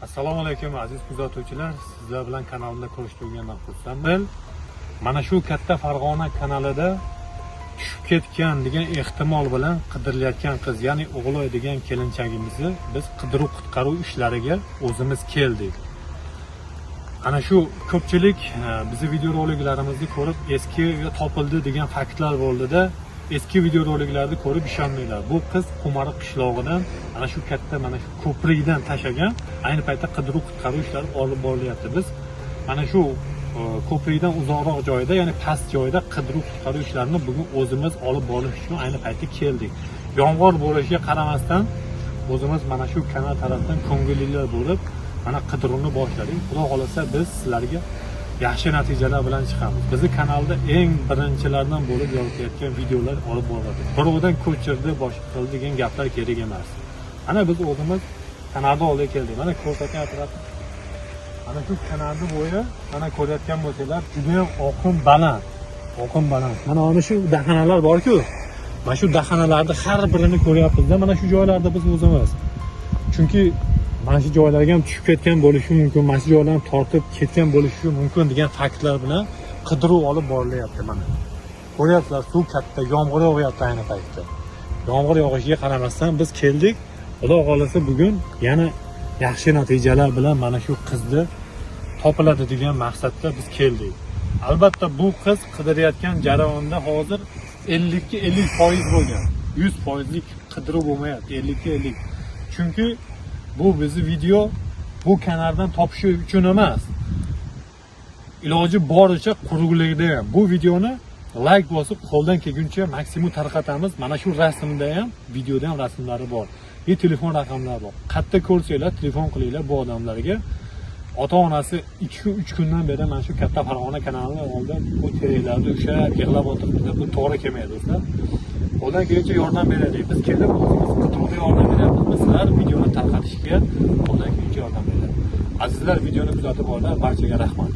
Assalomu alaykum aziz kuzatuvchilar, sizlar bilan kanalimda ko'rishganimdan xursandman. Mana shu katta Farg'ona kanalida tushib ketgan degan ehtimol bilan qidirilayotgan qiz, ya'ni o'g'loy degan kelinchagimizni biz qidiruv-qutqaruv ishlariga o'zimiz keldik. Ana shu ko'pchilik bizi videoroliklarimizni ko'rib eski topildi degan faktlar bo'ldi-da, eski videoroliklarni ko'rib ishonmanglar. Bu qiz Qumariq qishlog'idan ana shu katta mana shu ko'prikdan tashagan. Ayni paytda qidiruv-qutqaruv ishlari olib borilyapti. Biz mana shu ko'prikdan uzoqroq joyda, ya'ni past joyda qidiruv-qutqaruv ishlarini bugun o'zimiz olib borish uchun ayni paytda keldik. Yomg'ir bo'lishiga qaramasdan o'zimiz mana shu kanal tarafdan ko'ngillilar bo'lib mana qidiruvni boshladik. Xudo xolasa biz sizlarga yaxshi natijalar bilan chiqamiz. Bizi kanalda eng birinchilardan bo'lib yoritayotgan videolar olib boradi. Birovdan ko'chirdi, boshqa qildi degan gaplar kerak emas. Mana biz o'zimiz kanalda olib keldik. Mana ko'rsatgan atrofda mana shu kanalni bo'yi, mana ko'rayotgan bo'lsanglar, juda ham oqim baland. Oqim baland. Mana shu daxanalar bor-ku. Mana shu daxanalarni har birini ko'ryapmiz-da, mana shu joylarda biz o'zimiz. Chunki mana shu joylarga ham tushib ketgan bo'lishi mumkin, mana shu joylardan tortib ketgan bo'lishi mumkin degan faktlar bilan qidiruv olib borilyapti mana. Ko'ryapsizlar, suv katta, yomg'ir yog'yapti ayni paytda. Yomg'ir yog'ishiga qaramasdan biz keldik. Xudo xolasa bugun yana yaxshi natijalar bilan mana shu qizni topiladi degan maqsadda biz keldik. Albatta bu qiz qidirayotgan jarayonda hozir 50% bo'lgan. 100%lik qidiruv bo'lmayapti, 50-50. Chunki bu bizni video bu kanaldan topish uchun emas. Iloji boricha quruqlikda ham bu videoni like bosib qo'ldan kelguncha maksimum tarqatamiz. Mana shu rasmda ham, videoda ham rasmlari bor. Telefon raqamlari bor. Qayerda ko'rsanglar telefon qilinglar bu odamlarga. Ota-onasi 2-3 kundan beri mana shu katta Farg'ona kanalining oldida bu teraklarda ushlab yig'lab o'tiribdi. Bu to'g'ri kelmaydi do'stlar. Qo'ldan kelguncha yordam beraylik. Biz kelib o'zimiz qidiruvga yordam beryapmiz. Sizlar videoni tarqatishga qo'ldan kelguncha yordam beradi. Azizlar, videoni kuzatib oldilar, barchaga rahmat.